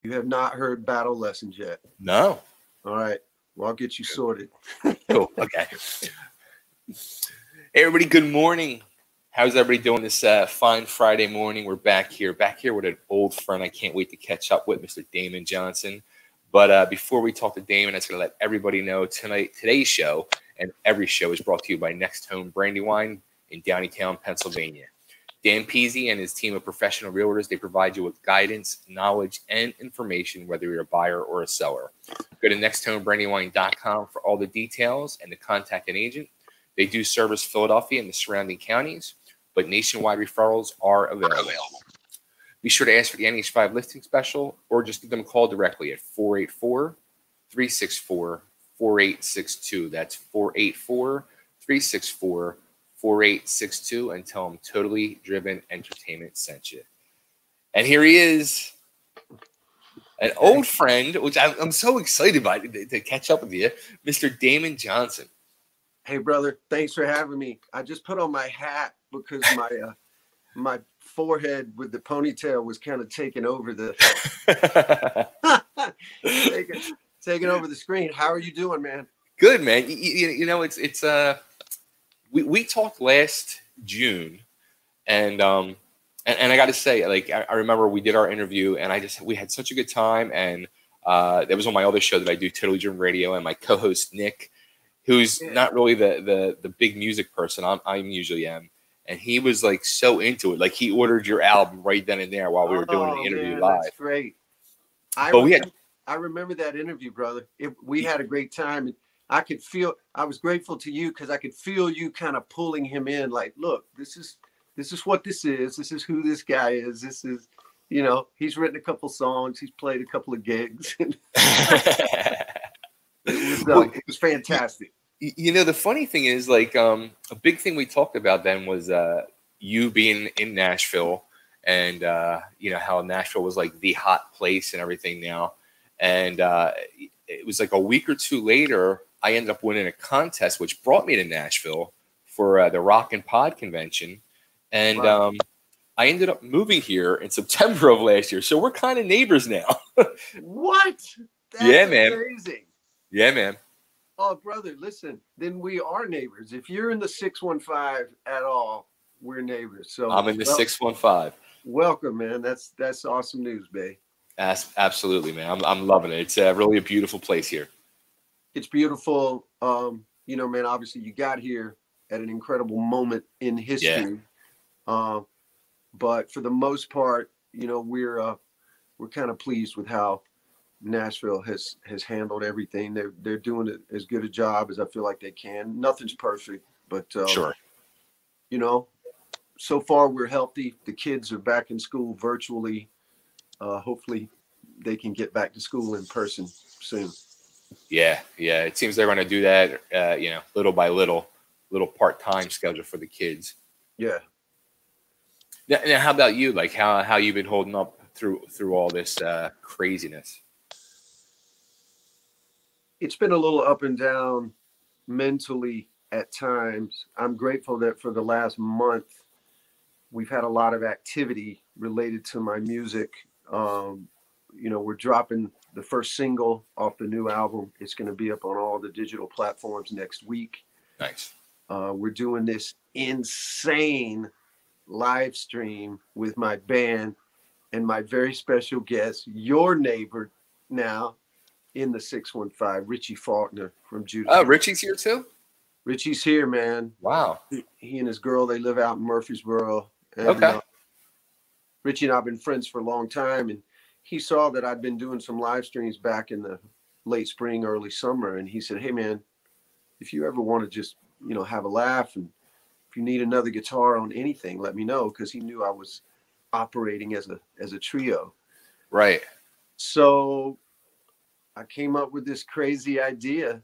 You have not heard Battle Lessons yet? No. All right. Well, I'll get you sorted. Cool. Okay. Hey, everybody. Good morning. How's everybody doing this fine Friday morning? We're back here with an old friend. I can't wait to catch up with Mr. Damon Johnson. But before we talk to Damon, I was going to let everybody know today's show and every show is brought to you by Next Home Brandywine in Downeytown, Pennsylvania. Dan Peasy and his team of professional realtors, they provide you with guidance, knowledge, and information, whether you're a buyer or a seller. Go to nexthomebrandywine.com for all the details and to contact an agent. They do service Philadelphia and the surrounding counties, but nationwide referrals are available. Be sure to ask for the NH5 listing special or just give them a call directly at 484-364-4862. That's 484-364-4862 and tell them Totally Driven Entertainment sent you. And here he is, an old friend, which I'm so excited by to catch up with you, Mr. Damon Johnson. Hey, brother, thanks for having me. I just put on my hat because my forehead with the ponytail was kind of taking over the taking over the screen. How are you doing, man? Good, man. You know, it's we talked last June, and I got to say, like, I remember we did our interview, and we had such a good time, and that was on my other show that I do, Totally Driven Radio, and my co-host Nick, who's not really the big music person. I'm usually am. And he was like so into it. Like he ordered your album right then and there while we were doing the interview live. That's great. I remember that interview, brother. We had a great time. And I was grateful to you because I could feel you kind of pulling him in. Like, look, this is what this is. This is who this guy is. This is, you know, he's written a couple songs. He's played a couple of gigs. It was fantastic. You know, the funny thing is, like, a big thing we talked about then was you being in Nashville and, you know, how Nashville was like the hot place and everything now. And it was like a week or two later, I ended up winning a contest, which brought me to Nashville for the Rock and Pod convention. And wow. I ended up moving here in September of last year. So we're kind of neighbors now. What? That's amazing. Yeah, man. Oh, brother, listen, then we are neighbors. If you're in the 615 at all, we're neighbors. So I'm in the 615. Welcome, man. That's awesome news, babe. Absolutely, man. I'm loving it. It's really a beautiful place here. It's beautiful. You know, man, obviously you got here at an incredible moment in history. Yeah. But for the most part, you know, we're kind of pleased with how Nashville has handled everything. They're doing as good a job as I feel like they can. Nothing's perfect, but sure. You know, so far we're healthy. The kids are back in school virtually. Hopefully they can get back to school in person soon. Yeah. It seems they're going to do that, you know, little by little part-time schedule for the kids. Yeah. Now, how about you? Like how you've been holding up through all this craziness? It's been a little up and down mentally at times. I'm grateful that for the last month, we've had a lot of activity related to my music. You know, we're dropping the first single off the new album. It's going to be up on all the digital platforms next week. Nice. We're doing this insane live stream with my band and my very special guest, your neighbor now, in the 615, Richie Faulkner from Judas. Oh, Richie's here too? Richie's here, man. Wow. He and his girl, they live out in Murfreesboro. And, okay. Richie and I have been friends for a long time, and he saw that I'd been doing some live streams back in the late spring, early summer, and he said, hey, man, if you ever want to just, you know, have a laugh, and if you need another guitar on anything, let me know, because he knew I was operating as a trio. Right. So I came up with this crazy idea,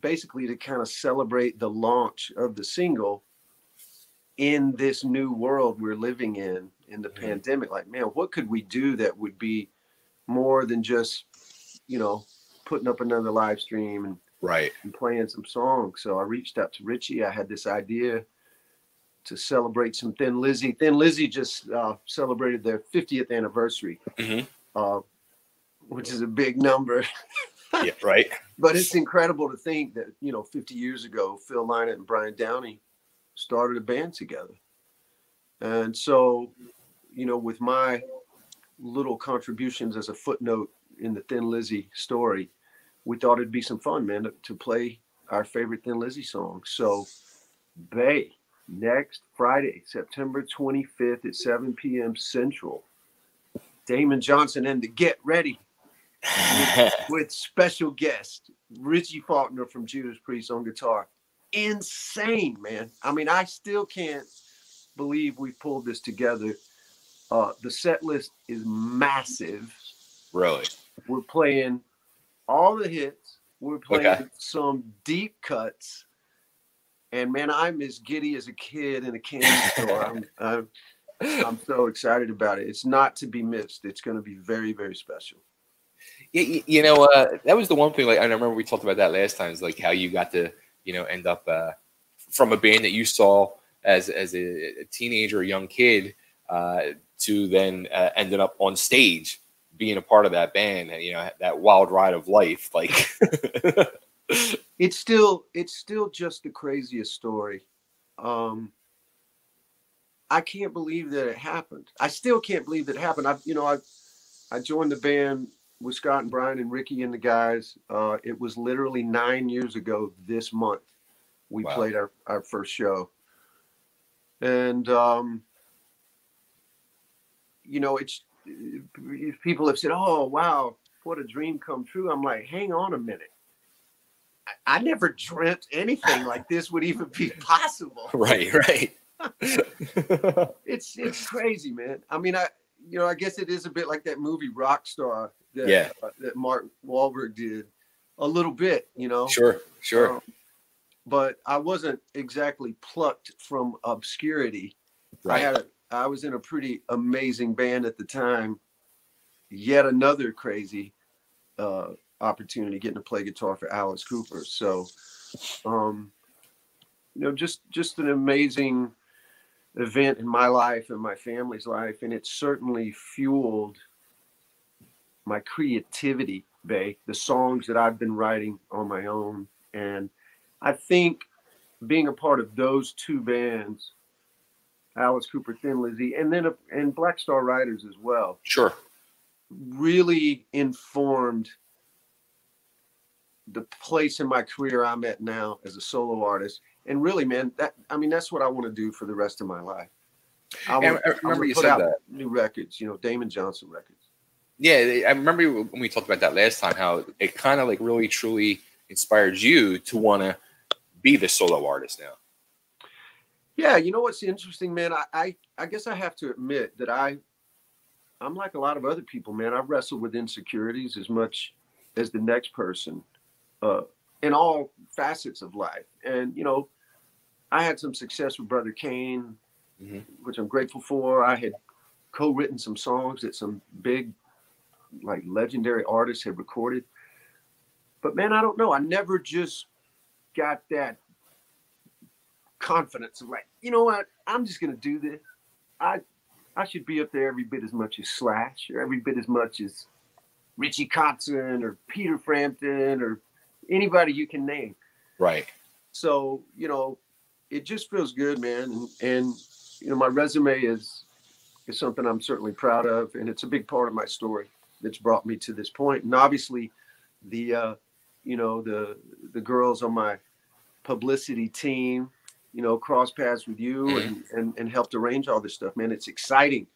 basically to kind of celebrate the launch of the single in this new world we're living in the pandemic. Like, man, what could we do that would be more than just, you know, putting up another live stream and playing some songs? So I reached out to Richie. I had this idea to celebrate some Thin Lizzy. Thin Lizzy just celebrated their 50th anniversary. uh, which is a big number. Yeah, right. But it's incredible to think that, 50 years ago, Phil Lynott and Brian Downey started a band together. And so, with my little contributions as a footnote in the Thin Lizzy story, we thought it'd be some fun, man, to play our favorite Thin Lizzy song. So, next Friday, September 25th at 7 p.m. Central, Damon Johnson and the Get Ready with special guest Richie Faulkner from Judas Priest on guitar. Insane, man. I mean, I still can't believe we pulled this together. The set list is massive. Really? We're playing all the hits. We're playing some deep cuts. And man, I'm as giddy as a kid in a candy store. I'm so excited about it. It's not to be missed. It's going to be very, very special. That was the one thing. Like, I remember we talked about that last time. Is like how you got to, end up from a band that you saw as a teenager, a young kid, to then ended up on stage being a part of that band. And, that wild ride of life. Like, it's still just the craziest story. I can't believe that it happened. I still can't believe that it happened. I joined the band with Scott and Brian and Ricky and the guys. It was literally 9 years ago this month we played our first show. And, it's people have said, oh, wow, what a dream come true. I'm like, hang on a minute. I never dreamt anything like this would even be possible. Right. It's crazy, man. I mean, I guess it is a bit like that movie Rockstar that Mark Wahlberg did a little bit, Sure. But I wasn't exactly plucked from obscurity. Right. I was in a pretty amazing band at the time. Yet another crazy opportunity, getting to play guitar for Alice Cooper. So, just an amazing event in my life and my family's life. And it certainly fueled my creativity, the songs that I've been writing on my own. And I think being a part of those two bands, Alice Cooper, Thin Lizzy, and Black Star Riders as well. Sure. Really informed the place in my career I'm at now as a solo artist. And really, man, that's what I want to do for the rest of my life. I remember you said that. New records, Damon Johnson records. Yeah, I remember when we talked about that last time, how it kind of like really truly inspired you to want to be the solo artist now. Yeah, what's interesting, man? I guess I have to admit that I'm like a lot of other people, man. I wrestle with insecurities as much as the next person in all facets of life. And, I had some success with Brother Kane, which I'm grateful for. I had co-written some songs that some big, like, legendary artists had recorded. But, man, I don't know. I never just got that confidence of like, you know what? I'm just going to do this. I should be up there every bit as much as Slash, or every bit as much as Richie Kotzen or Peter Frampton or anybody you can name. Right. So, it just feels good, man. And my resume is something I'm certainly proud of. And it's a big part of my story that's brought me to this point. And obviously the girls on my publicity team, cross paths with you and helped arrange all this stuff, man. It's exciting.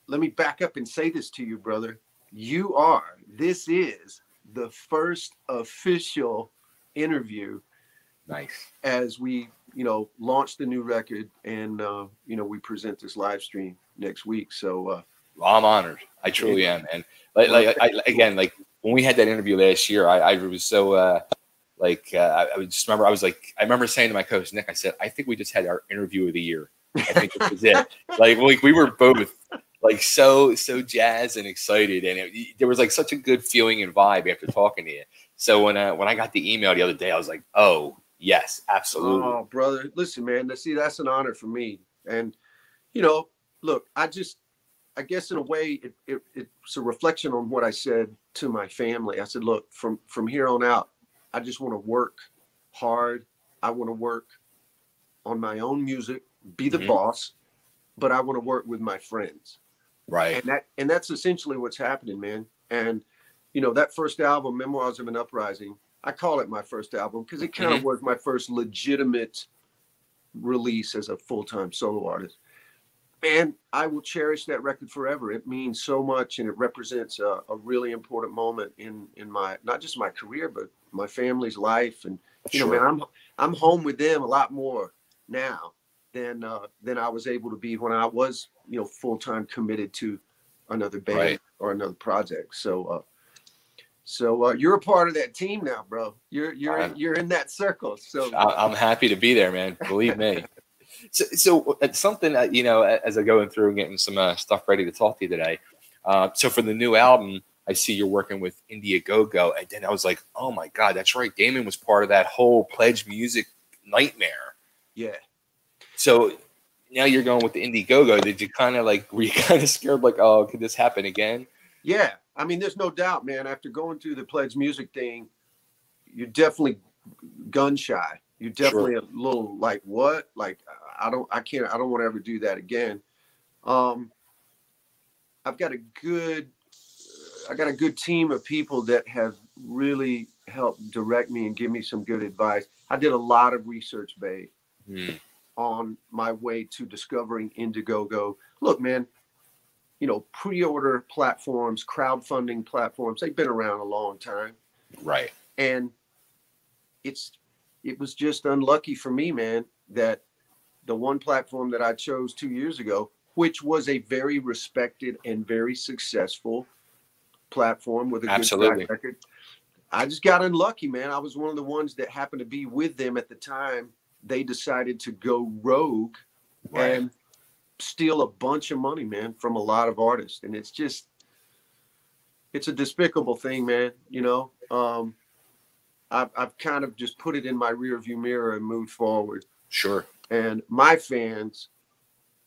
Let me back up and say this to you, brother. This is the first official interview. Nice. As we, launch the new record and, we present this live stream next week. So, I'm honored. I truly am. And like when we had that interview last year, I was so, I just remember, I remember saying to my coach, Nick, I said, I think we just had our interview of the year. I think this was it. like we were both like so jazzed and excited. And there was like such a good feeling and vibe after talking to you. So when I got the email the other day, I was like, oh, yes, absolutely. Oh, brother. Listen, man, that's an honor for me. And, look, I guess in a way, it's a reflection on what I said to my family. I said, look, from here on out, I just want to work hard. I want to work on my own music, be the boss, but I want to work with my friends. Right. And that's essentially what's happening, man. And, you know, that first album, Memoirs of an Uprising, I call it my first album because it kind of was my first legitimate release as a full-time solo artist. And I will cherish that record forever. It means so much, and it represents a really important moment in my, not just my career, but my family's life. And, you know, man, I'm home with them a lot more now than I was able to be when I was, you know, full-time committed to another band or another project. So you're a part of that team now, bro. You're in that circle. So I'm happy to be there, man. Believe me. So it's something that, you know, as I'm going through and getting some stuff ready to talk to you today. So for the new album, I see you're working with Indiegogo, and then I was like, oh my God, that's right. Damon was part of that whole Pledge Music nightmare. Yeah. So now you're going with the Indiegogo. Did you were you kind of scared, like, oh, could this happen again? Yeah. I mean, there's no doubt, man. After going through the Pledge Music thing, you're definitely gun shy. You're definitely a little like, what? Like, I don't want to ever do that again. I've got a good team of people that have really helped direct me and give me some good advice. I did a lot of research, babe, on my way to discovering Indiegogo. Look, man, you know, pre-order platforms, crowdfunding platforms, they've been around a long time. Right. And it was just unlucky for me, man, that the one platform that I chose 2 years ago, which was a very respected and very successful platform with a good track record, I just got unlucky, man. I was one of the ones that happened to be with them at the time. They decided to go rogue and steal a bunch of money, man, from a lot of artists. And it's a despicable thing, man. You know, I've kind of just put it in my rearview mirror and moved forward. Sure. And my fans,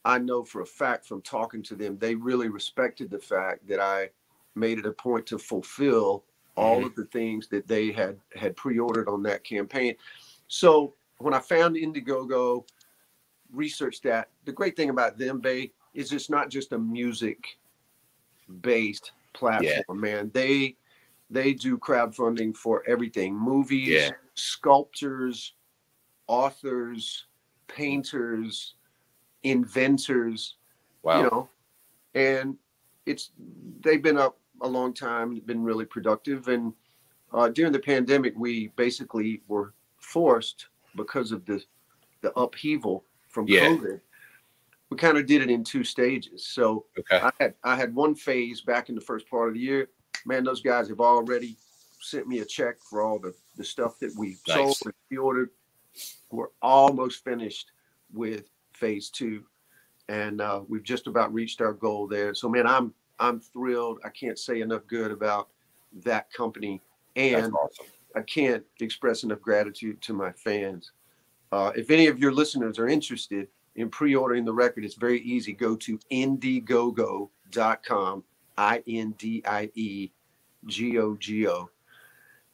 I know for a fact from talking to them, they really respected the fact that I made it a point to fulfill all of the things that they had pre-ordered on that campaign. So when I found Indiegogo, researched that, the great thing about them, Bay, is it's not just a music-based platform, man. They do crowdfunding for everything: movies, sculptors, authors, painters, inventors. Wow. You know, and they've been up a long time, been really productive. And during the pandemic, we basically were forced, because of the upheaval from COVID, we kind of did it in 2 stages. So I had one phase back in the first part of the year. Man, those guys have already sent me a check for all the stuff that we sold and pre-ordered. We're almost finished with phase 2, and we've just about reached our goal there. So, man, I'm thrilled. I can't say enough good about that company, and awesome. I can't express enough gratitude to my fans. If any of your listeners are interested in pre-ordering the record, it's very easy. Go to Indiegogo.com, INDIEGOGO,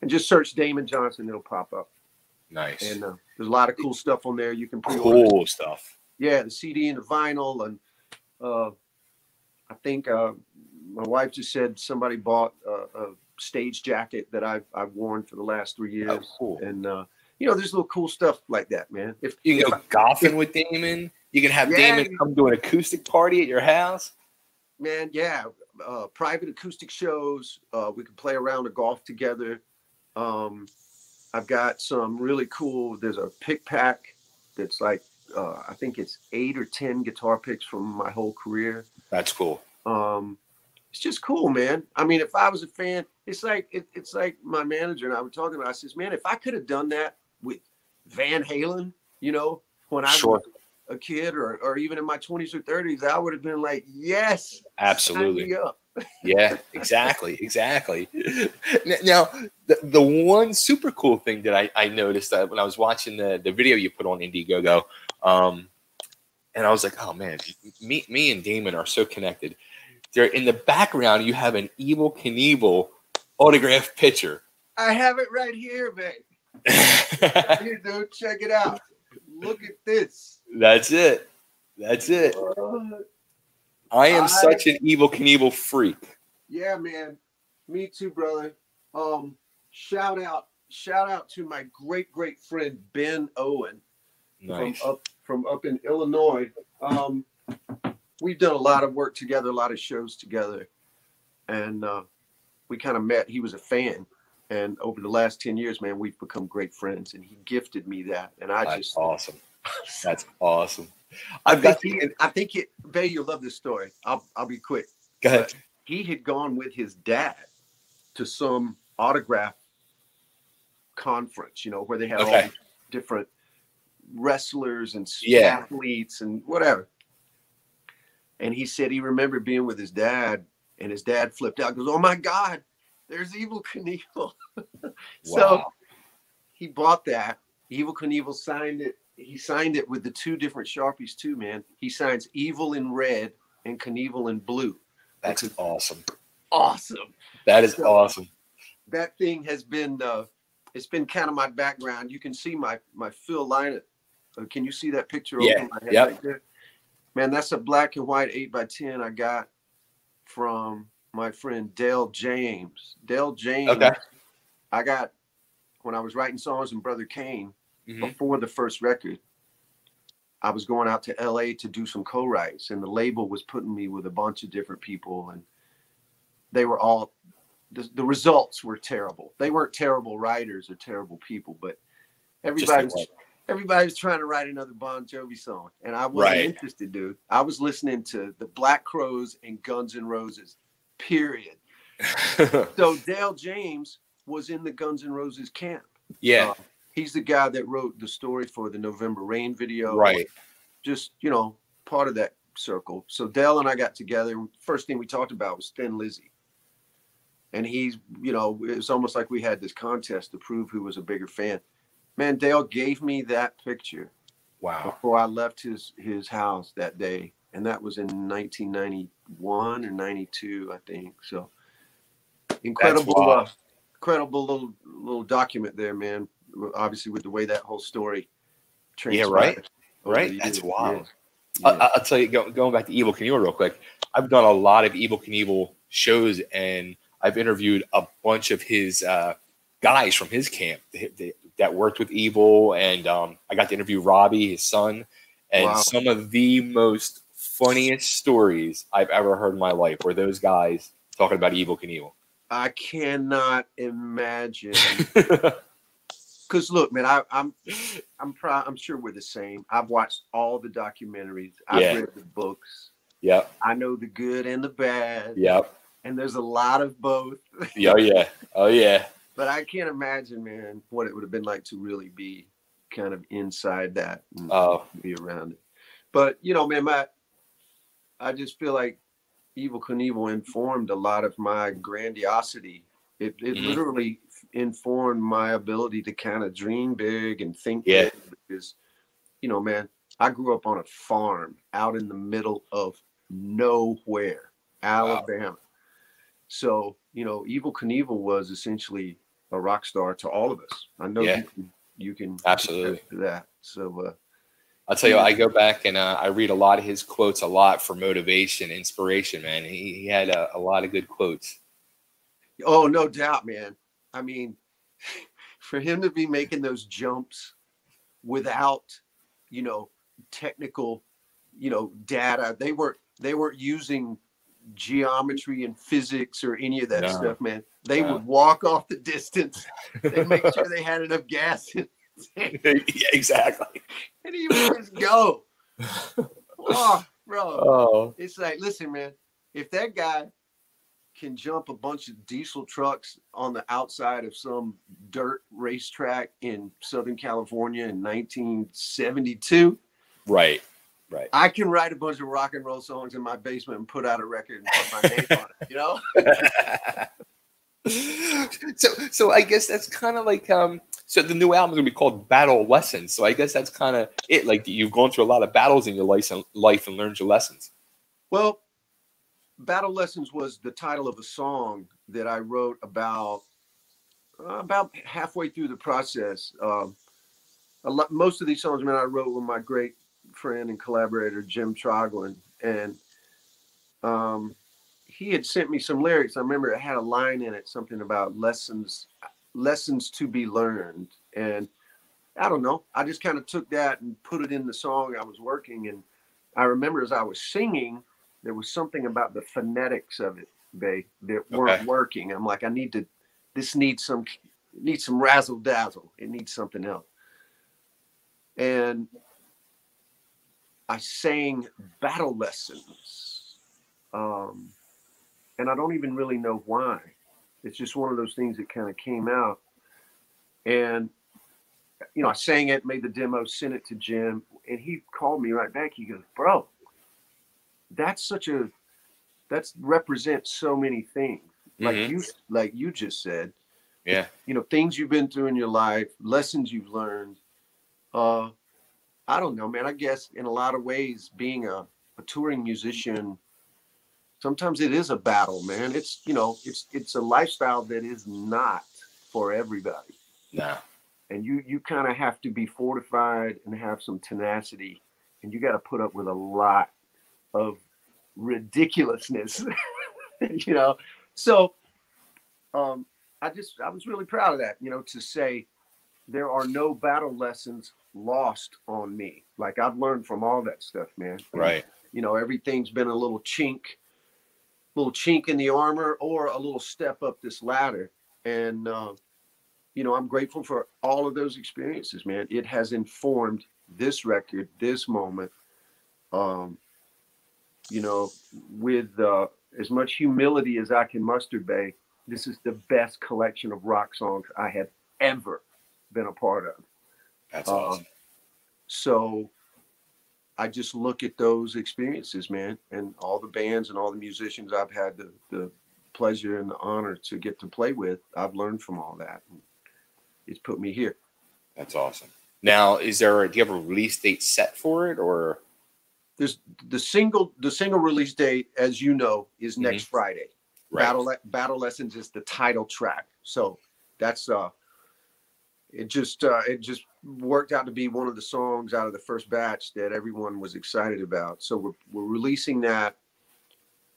and just search Damon Johnson. It'll pop up. Nice. And there's a lot of cool stuff on there. You can pre-order. Cool stuff. Yeah, the CD and the vinyl. And I think my wife just said somebody bought a stage jacket that I've worn for the last 3 years. Oh, cool. And, you know, there's little cool stuff like that, man. If you can go golfing with Damon, you can have Damon come to an acoustic party at your house. Man, yeah. Private acoustic shows. We can play around the golf together. I've got some really cool, there's a pick pack that's like, I think it's 8 or 10 guitar picks from my whole career. That's cool. It's just cool, man. I mean, if I was a fan, it's like my manager and I were talking about. I says, man, if I could have done that with Van Halen, you know, when I was a kid, or even in my 20s or 30s, I would have been like, yes, absolutely. Sign me up. Yeah, exactly. Now, the one super cool thing that I noticed that when I was watching the video you put on Indiegogo, and I was like, oh man, me and Damon are so connected. there in the background, you have an Evel Knievel autographed picture. I have it right here, man. Here, dude, check it out. Look at this. That's it. That's it. I am such an Evel Knievel freak. Yeah, man. Me too, brother. Shout out to my great friend Ben Owen. Nice. From up in Illinois. We've done a lot of work together, a lot of shows together, and we kind of met. He was a fan, and over the last 10 years, man, we've become great friends. And he gifted me that, and That's awesome. That's awesome. I think Bay, you'll love this story. I'll be quick. Go ahead. He had gone with his dad to some autograph conference, where they had all these different wrestlers and athletes and whatever. And he said he remembered being with his dad, and his dad flipped out. Goes, "Oh my God, there's Evel Knievel!" So he bought that. Evel Knievel signed it. He signed it with the two different Sharpies too, man. He signs Evel in red and Knievel in blue. That's awesome. Awesome. That is awesome. That thing has been it's been kind of my background. You can see my Phil Lynott. Can you see that picture over my head right there? Man, that's a black and white 8x10 I got from my friend Dale James. Dale James, I got when I was writing songs in Brother Kane before the first record. I was going out to LA to do some co-writes, and the label was putting me with a bunch of different people, and they were all the results were terrible. They weren't terrible writers or terrible people, but everybody was trying to write another Bon Jovi song, and I wasn't interested, dude. I was listening to the Black Crowes and Guns N' Roses, period. So Dale James was in the Guns N' Roses camp. Yeah. He's the guy that wrote the story for the November Rain video. Right. Just, part of that circle. So Dale and I got together. First thing we talked about was Thin Lizzy. And he's, it was almost like we had this contest to prove who was a bigger fan. Man, Dale gave me that picture. Wow. Before I left his house that day. And that was in 1991 or 92, I think. So incredible little document there, man. Obviously with the way that whole story transpired. Yeah, right. That's wild. Yeah. I'll tell you, going back to Evel Knievel real quick, I've done a lot of Evel Knievel shows, and I've interviewed a bunch of his guys from his camp that worked with Evel, and I got to interview Robbie, his son, and some of the most funniest stories I've ever heard in my life were those guys talking about Evel Knievel. I cannot imagine. Because look, man, I'm sure we're the same. I've watched all the documentaries. I've read the books. Yep. I know the good and the bad. Yep. And there's a lot of both. Oh yeah. But I can't imagine, man, what it would have been like to really be kind of inside that and be around it. But man, I just feel like Evel Knievel informed a lot of my grandiosity. It literally informed my ability to kind of dream big and think big, because, man, I grew up on a farm out in the middle of nowhere, Alabama. Wow. So, Evel Knievel was essentially a rock star to all of us. I know you can absolutely attest to that. So I'll tell you, I go back and I read a lot of his quotes a lot for motivation, inspiration, man. He had a lot of good quotes. Oh, no doubt, man. I mean, for him to be making those jumps without, technical, data, they weren't using geometry and physics or any of that stuff, man. They would walk off the distance. They'd make sure they had enough gas in. Yeah, exactly. And he would just go. Oh, bro. Oh. It's like, listen, man, if that guy can jump a bunch of diesel trucks on the outside of some dirt racetrack in Southern California in 1972. Right. I can write a bunch of rock and roll songs in my basement and put out a record and put my name on it, So I guess that's kind of like, so the new album is going to be called Battle Lessons. So I guess that's kind of it. Like, you've gone through a lot of battles in your life and learned your lessons. Well, Battle Lessons was the title of a song that I wrote about halfway through the process. Most of these songs, man, I wrote with my great friend and collaborator Jim Troglin, and he had sent me some lyrics. I remember it had a line in it, something about lessons to be learned, and I don't know. I just kind of took that and put it in the song I was working, and I remember as I was singing, there was something about the phonetics of it, that weren't working. I'm like, this needs some razzle dazzle. It needs something else. And I sang Battle Lessons. And I don't even really know why. It's just one of those things that kind of came out. And, you know, I sang it, made the demo, sent it to Jim, and he called me right back. He goes, bro, that represents so many things. Like you just said. Yeah. You know, things you've been through in your life, lessons you've learned. I don't know, man. I guess in a lot of ways, being a touring musician, sometimes it is a battle, man. It's, you know, it's a lifestyle that is not for everybody. No. And you kind of have to be fortified and have some tenacity, and you got to put up with a lot of ridiculousness, you know? So, I was really proud of that, you know, to say there are no battle lessons lost on me. Like, I've learned from all that stuff, man. Right. And, you know, everything's been a little chink in the armor, or a little step up this ladder. And, you know, I'm grateful for all of those experiences, man. It has informed this record, this moment, you know, with as much humility as I can muster, Bay. This is the best collection of rock songs I have ever been a part of. That's awesome. So I just look at those experiences, man, and all the bands and all the musicians I've had the pleasure and the honor to get to play with. I've learned from all that. And it's put me here. That's awesome. Now, do you have a release date set for it, or? There's the single release date, as you know, is next Friday. Right. Battle Lessons is the title track. So that's it just worked out to be one of the songs out of the first batch that everyone was excited about. So we're releasing that.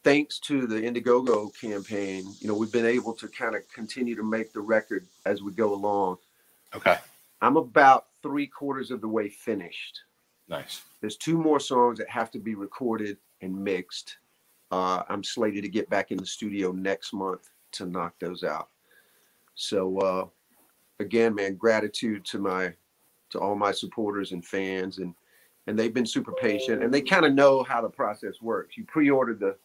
Thanks to the Indiegogo campaign, you know, we've been able to kind of continue to make the record as we go along. Okay. I'm about 3/4 of the way finished. Nice. There's 2 more songs that have to be recorded and mixed. I'm slated to get back in the studio next month to knock those out. So again, man, gratitude to all my supporters and fans, and they've been super patient, and they kind of know how the process works. You pre-order the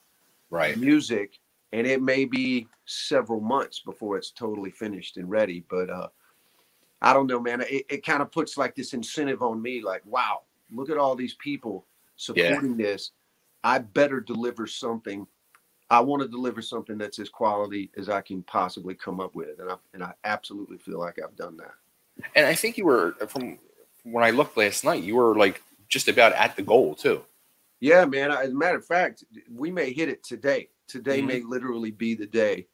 music, and it may be several months before it's totally finished and ready. But I don't know, man. It kind of puts like this incentive on me, like, wow, look at all these people supporting this. I better deliver something. I want to deliver something that's as quality as I can possibly come up with. And I absolutely feel like I've done that. And I think you were, from when I looked last night, you were like just about at the goal too. Yeah, man. As a matter of fact, we may hit it today. Today may literally be the day.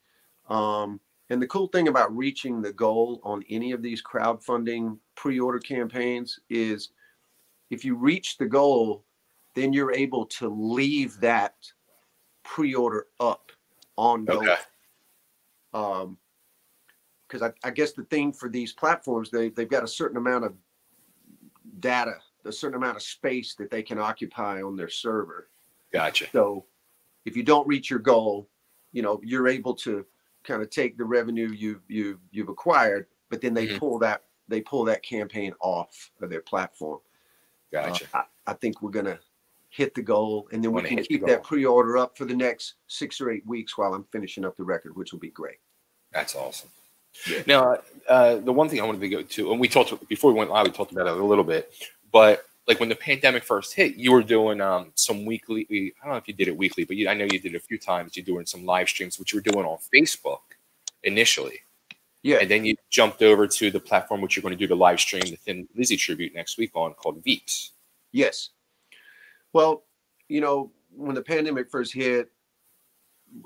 And the cool thing about reaching the goal on any of these crowdfunding pre-order campaigns is if you reach the goal, then you're able to leave that pre-order up ongoing. Okay. Because I guess the thing for these platforms, they've got a certain amount of data, a certain amount of space that they can occupy on their server. Gotcha. So if you don't reach your goal, you know, you're able to kind of take the revenue you've acquired, but then they pull that campaign off of their platform. Gotcha. I think we're gonna hit the goal, and then we can keep that pre-order up for the next 6 or 8 weeks while I'm finishing up the record, which will be great. That's awesome. Yeah. Now, the one thing I wanted to go to, and we talked before we went live, we talked about it a little bit, but like when the pandemic first hit, you were doing some weekly. I don't know if you did it weekly, but I know you did it a few times. You're doing some live streams, which you were doing on Facebook initially. Yeah. And then you jumped over to the platform which you're going to do the live stream, the Thin Lizzy tribute next week on, called Veeps. Yes. Well, you know, when the pandemic first hit,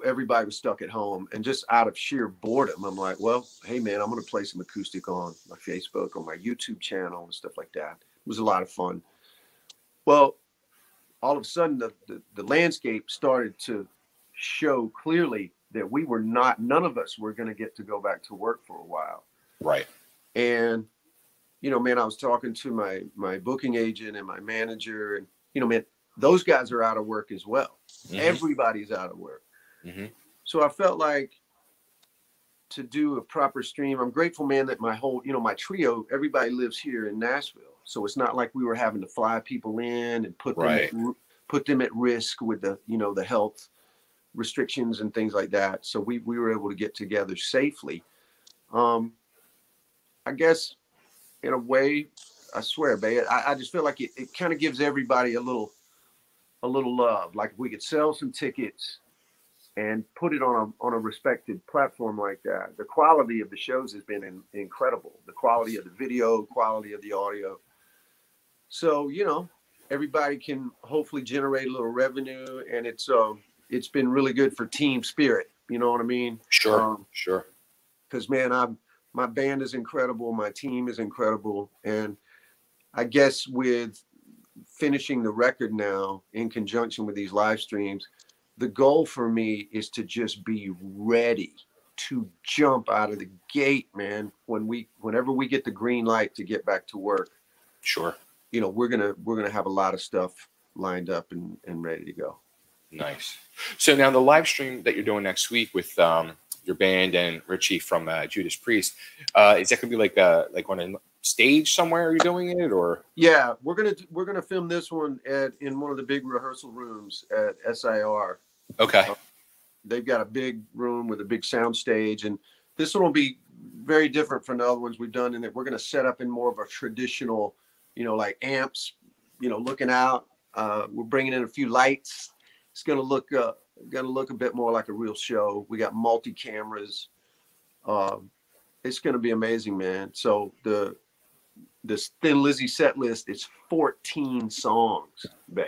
everybody was stuck at home, and just out of sheer boredom, I'm like, well, hey man, I'm going to play some acoustic on my Facebook, on my YouTube channel and stuff like that. It was a lot of fun. Well, all of a sudden the landscape started to show clearly that none of us were going to get to go back to work for a while. Right. And, you know, man, I was talking to my booking agent and my manager, and, you know, man, those guys are out of work as well. Mm-hmm. Everybody's out of work. Mm-hmm. So I felt like to do a proper stream, I'm grateful, man, that my whole, you know, my trio, everybody lives here in Nashville. So it's not like we were having to fly people in and put them at risk with the, you know, the health restrictions and things like that. So we were able to get together safely. I guess in a way, I swear, babe, I just feel like it kind of gives everybody a little love. Like if we could sell some tickets and put it on a respected platform like that. The quality of the shows has been incredible. The quality of the video, quality of the audio. So, you know, everybody can hopefully generate a little revenue, and it's been really good for team spirit. You know what I mean? Sure. Because, man, my band is incredible. My team is incredible. And I guess with finishing the record now in conjunction with these live streams, the goal for me is to just be ready to jump out of the gate, man. Whenever we get the green light to get back to work. Sure. You know, we're gonna have a lot of stuff lined up and ready to go. Nice. So now the live stream that you're doing next week with your band and Richie from Judas Priest, is that gonna be like on a stage somewhere? Are you doing it, or? Yeah, we're gonna film this one in one of the big rehearsal rooms at SIR. Okay. They've got a big room with a big sound stage, and this one will be very different from the other ones we've done in that we're gonna set up in more of a traditional, you know, like amps, you know, looking out. We're bringing in a few lights. It's gonna look a bit more like a real show. We got multi cameras. It's gonna be amazing, man. So this Thin Lizzy set list is 14 songs, babe.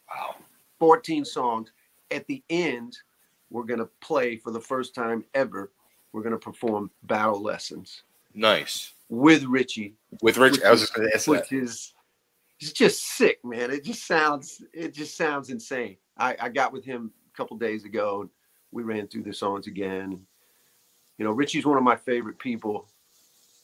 Wow. 14 songs. At the end, we're gonna play for the first time ever. We're gonna perform Battle Lessons. Nice. With Richie. With Richie, I was just gonna ask that. Which is, it's just sick, man. It just sounds insane. I got with him a couple days ago, and we ran through the songs again. You know, Richie's one of my favorite people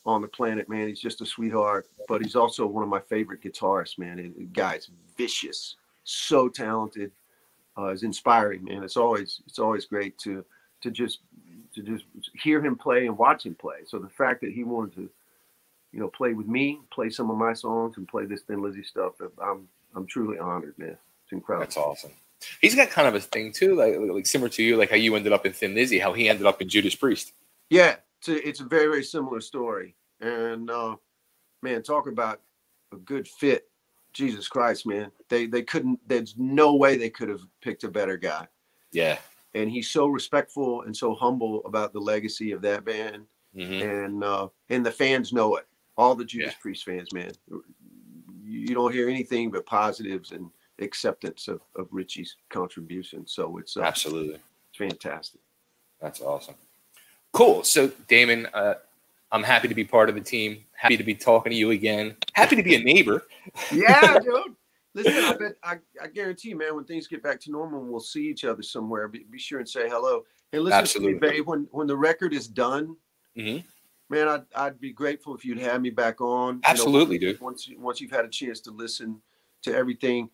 on the planet, man. He's just a sweetheart, but he's also one of my favorite guitarists, man. The guy's vicious, so talented, is inspiring, man. It's always great to just hear him play and watch him play. So the fact that he wanted to, you know, play with me, play some of my songs, and play this Thin Lizzy stuff, I'm truly honored, man. It's incredible. That's awesome. He's got kind of a thing too, like similar to you, like how you ended up in Thin Lizzy, how he ended up in Judas Priest. Yeah, it's a very, very similar story. And man, talk about a good fit. Jesus Christ, man. They couldn't, there's no way they could have picked a better guy. Yeah. And he's so respectful and so humble about the legacy of that band. Mm-hmm. And the fans know it. All the Judas Priest fans, man. You don't hear anything but positives and acceptance of Richie's contribution. So it's absolutely, it's fantastic. That's awesome. Cool. So Damon, I'm happy to be part of the team. Happy to be talking to you again. Happy to be a neighbor. Yeah, dude. Listen, I guarantee you, man, when things get back to normal and we'll see each other somewhere, be sure and say hello. And listen absolutely. to me, babe, when the record is done, mm-hmm. man, I'd be grateful if you'd have me back on. Absolutely, dude. Once you've had a chance to listen to everything,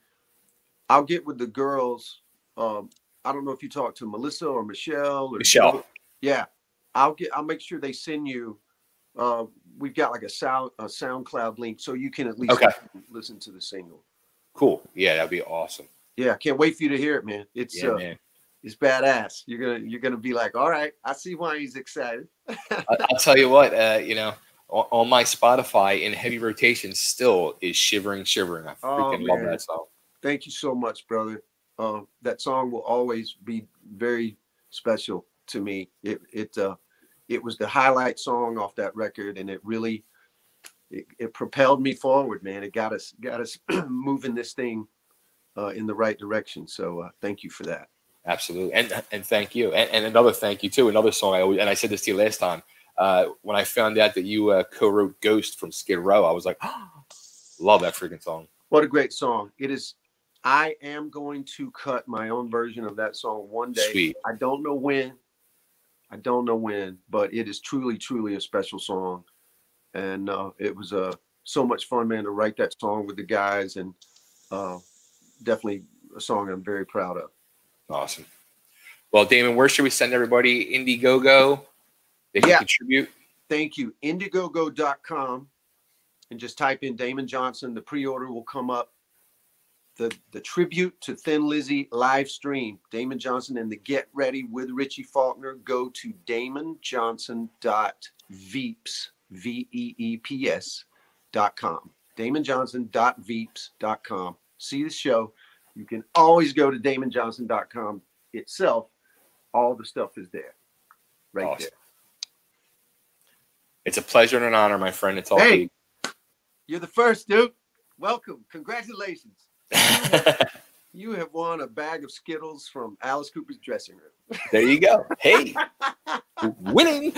I'll get with the girls. I don't know if you talk to Melissa or Michelle. Michelle. Yeah, I'll make sure they send you. We've got like a SoundCloud link, so you can at least listen to the single. Cool. Yeah, that'd be awesome. Yeah, can't wait for you to hear it, man. It's man. It's badass. You're gonna be like, all right, I see why he's excited. I'll tell you what, on my Spotify in heavy rotation still is Shivering. I freaking love that song. Thank you so much, brother. That song will always be very special to me. It was the highlight song off that record, and it really it propelled me forward, man. It got us moving this thing in the right direction. So thank you for that. Absolutely. And thank you. And another thank you too. Another song I said this to you last time. When I found out that you co-wrote Ghost from Skid Row, I was like, oh, love that freaking song. What a great song. It is. I am going to cut my own version of that song one day. Sweet. I don't know when, but it is truly, truly a special song. And it was so much fun, man, to write that song with the guys, and definitely a song I'm very proud of. Awesome. Well, Damon, where should we send everybody? Indiegogo? They can contribute? Thank you. Indiegogo.com, and just type in Damon Johnson. The pre-order will come up. The tribute to Thin Lizzy live stream, Damon Johnson and the Get Ready with Richie Faulkner. Go to damonjohnson.veeps, VEEPS.com. damonjohnson.veeps.com. See the show. You can always go to damonjohnson.com itself. All the stuff is there. Right awesome. there. It's a pleasure and an honor, my friend. It's all Hey, you're the first, dude. Welcome. Congratulations. You have won a bag of Skittles from Alice Cooper's dressing room. There you go. Hey, winning.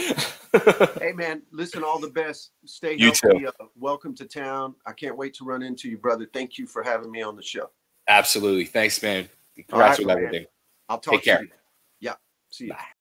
Hey, man, listen, all the best. Stay you healthy. Too. Welcome to town. I can't wait to run into you, brother. Thank you for having me on the show. Absolutely. Thanks, man. Congrats with man. everything. I'll talk Take care. to you. Yeah. See you. Bye.